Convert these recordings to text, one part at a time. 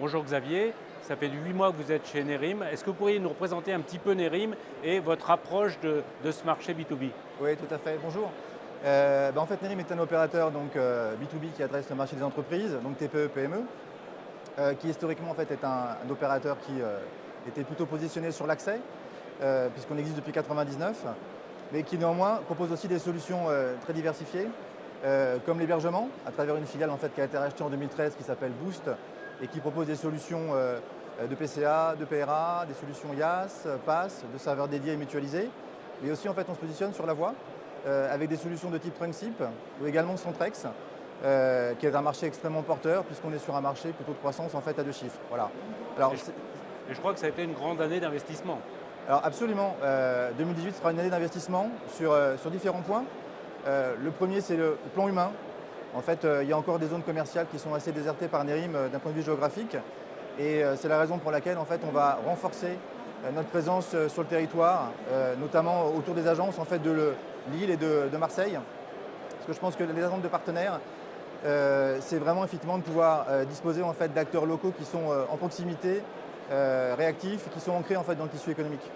Bonjour Xavier, ça fait 8 mois que vous êtes chez Nerim. Est-ce que vous pourriez nous représenter un petit peu Nerim et votre approche de ce marché B2B? Oui, tout à fait. Bonjour. En fait, Nerim est un opérateur B2B qui adresse le marché des entreprises, donc TPE, PME, qui historiquement en fait, est un opérateur qui était plutôt positionné sur l'accès, puisqu'on existe depuis 1999, mais qui néanmoins propose aussi des solutions très diversifiées, comme l'hébergement, à travers une filiale en fait, qui a été rachetée en 2013 qui s'appelle Boost, et qui propose des solutions de PCA, de PRA, des solutions IaaS, PaaS, de serveurs dédiés et mutualisés. Mais aussi, en fait, on se positionne sur la voie avec des solutions de type Trunksip ou également Centrex, qui est un marché extrêmement porteur puisqu'on est sur un marché plutôt de croissance en fait à 2 chiffres. Voilà. Alors, Et je crois que ça a été une grande année d'investissement. alors absolument, 2018 sera une année d'investissement sur différents points. Le premier, c'est le plan humain. En fait, il y a encore des zones commerciales qui sont assez désertées par Nerim d'un point de vue géographique. Et c'est la raison pour laquelle en fait, on va renforcer notre présence sur le territoire, notamment autour des agences en fait, de Lille et de Marseille. Parce que je pense que les attentes de partenaires, c'est vraiment effectivement de pouvoir disposer en fait, d'acteurs locaux qui sont en proximité, réactifs, qui sont ancrés en fait, dans le tissu économique.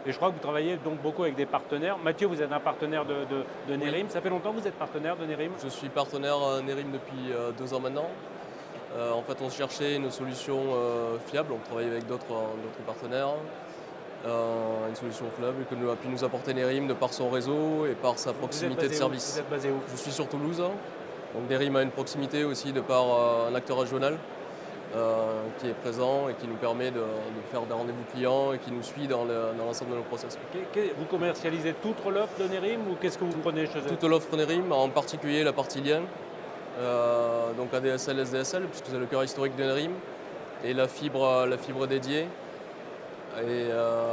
Et je crois que vous travaillez donc beaucoup avec des partenaires. Mathieu, vous êtes un partenaire de Nerim. Ça fait longtemps que vous êtes partenaire de Nerim? Je suis partenaire Nerim depuis 2 ans maintenant. En fait, on cherchait une solution fiable. On travaille avec d'autres partenaires. Une solution fiable que a pu nous apporter Nerim de par son réseau et par sa proximité de service. Vous êtes basé où? Je suis sur Toulouse. Donc Nerim a une proximité aussi de par un acteur régional qui est présent et qui nous permet de faire des rendez-vous clients et qui nous suit dans l'ensemble de nos process. Vous commercialisez toute l'offre de Nerim ou qu'est-ce que vous prenez chez eux? Toute l'offre Nerim, en particulier la partie lien, donc ADSL, SDSL, puisque c'est le cœur historique de Nerim, et la fibre dédiée. Et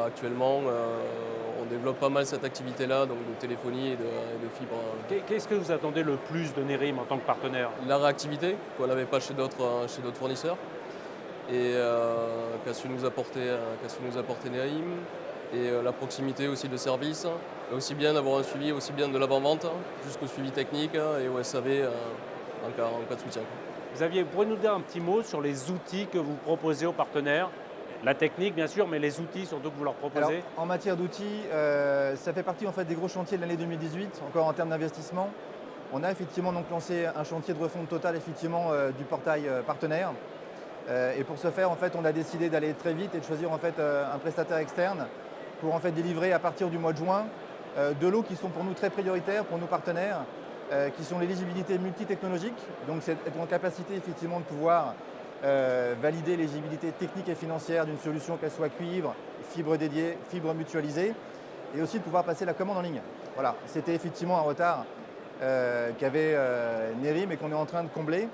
actuellement, on développe pas mal cette activité-là, donc de téléphonie et de fibre. Qu'est-ce que vous attendez le plus de Nerim en tant que partenaire? La réactivité, qu'on n'avait pas chez d'autres fournisseurs, et qu'a su nous apporter Nerim, et la proximité aussi de service, et aussi bien d'avoir un suivi, aussi bien de l'avant-vente jusqu'au suivi technique et au SAV en cas de soutien. Xavier, vous pourriez nous dire un petit mot sur les outils que vous proposez aux partenaires? La technique, bien sûr, mais les outils surtout que vous leur proposez? Alors, en matière d'outils, ça fait partie en fait, des gros chantiers de l'année 2018, encore en termes d'investissement. On a effectivement donc lancé un chantier de refonte totale effectivement, du portail partenaire. Et pour ce faire, en fait, on a décidé d'aller très vite et de choisir en fait, un prestataire externe pour en fait, délivrer à partir du mois de juin de lots qui sont pour nous très prioritaires, pour nos partenaires, qui sont l'éligibilité multitechnologique. Donc c'est être en capacité effectivement de pouvoir valider l'éligibilité technique et financière d'une solution, qu'elle soit cuivre, fibre dédiée, fibre mutualisée, et aussi de pouvoir passer la commande en ligne. Voilà, c'était effectivement un retard qu'avait Nerim et qu'on est en train de combler.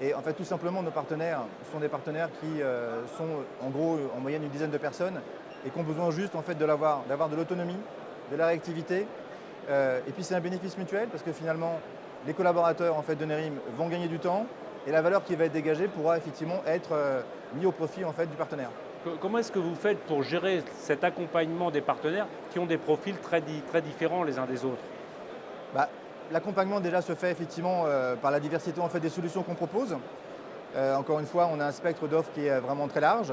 Et en fait, tout simplement, nos partenaires sont des partenaires qui sont en gros en moyenne une dizaine de personnes et qui ont besoin juste en fait, d'avoir de l'autonomie, de la réactivité. Et puis c'est un bénéfice mutuel parce que finalement, les collaborateurs en fait, de Nerim vont gagner du temps et la valeur qui va être dégagée pourra effectivement être mise au profit en fait, du partenaire. Comment est-ce que vous faites pour gérer cet accompagnement des partenaires qui ont des profils très différents les uns des autres? L'accompagnement déjà se fait effectivement par la diversité en fait, des solutions qu'on propose. Encore une fois, on a un spectre d'offres qui est vraiment très large.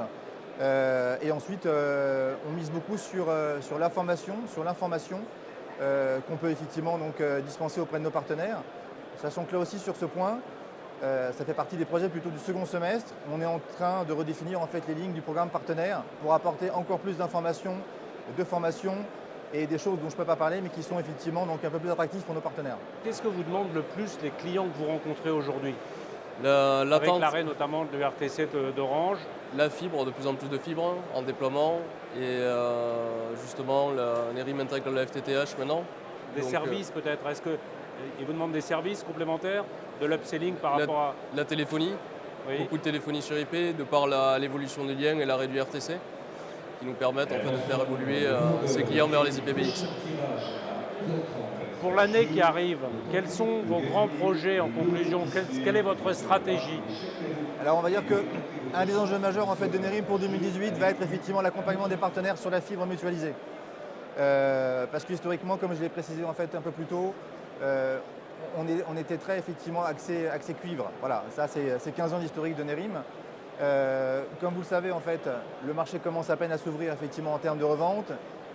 Et ensuite, on mise beaucoup sur l'information, qu'on peut effectivement donc, dispenser auprès de nos partenaires. Sachant que là aussi sur ce point, ça fait partie des projets plutôt du second semestre. On est en train de redéfinir en fait, les lignes du programme partenaire pour apporter encore plus d'informations, de formation et des choses dont je ne peux pas parler mais qui sont effectivement donc, un peu plus attractives pour nos partenaires. Qu'est-ce que vous demandent le plus les clients que vous rencontrez aujourd'hui? Avec L'attente, l'arrêt notamment de RTC d'Orange. la fibre, de plus en plus de fibres en déploiement, et justement la Nerim intègre la FTTH maintenant. Des Donc, services peut-être. Est-ce qu'ils vous demandent des services complémentaires, de l'upselling par rapport à... la téléphonie, Oui. beaucoup de téléphonie sur IP, de par l'évolution des liens et l'arrêt du RTC, qui nous permettent en fait, de faire évoluer ces clients vers les IPBX. Pour l'année qui arrive, quels sont vos grands projets en conclusion? Quelle est votre stratégie? Alors on va dire qu'un des enjeux majeurs en fait, de Nerim pour 2018 va être effectivement l'accompagnement des partenaires sur la fibre mutualisée. Parce que historiquement, comme je l'ai précisé en fait, un peu plus tôt, on était très effectivement axé cuivre. Voilà, ça c'est 15 ans d'historique de Nerim. Comme vous le savez, en fait, le marché commence à peine à s'ouvrir effectivement en termes de revente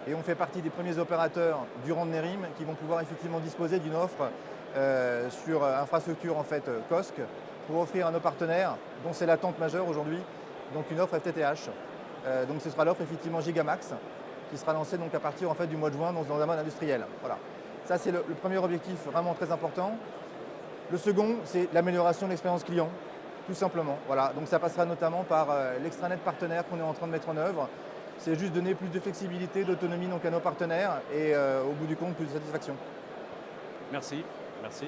et on fait partie des premiers opérateurs du rang de Nerim qui vont pouvoir effectivement disposer d'une offre sur infrastructure en fait COSC pour offrir à nos partenaires, dont c'est l'attente majeure aujourd'hui, donc une offre FTTH. Donc ce sera l'offre effectivement Gigamax qui sera lancée donc à partir en fait du mois de juin dans un mode industriel. Voilà. Ça c'est le premier objectif vraiment très important. Le second, c'est l'amélioration de l'expérience client, tout simplement. Voilà. Donc ça passera notamment par l'extranet partenaire qu'on est en train de mettre en œuvre. C'est juste donner plus de flexibilité, d'autonomie donc à nos partenaires et au bout du compte, plus de satisfaction. Merci. Merci.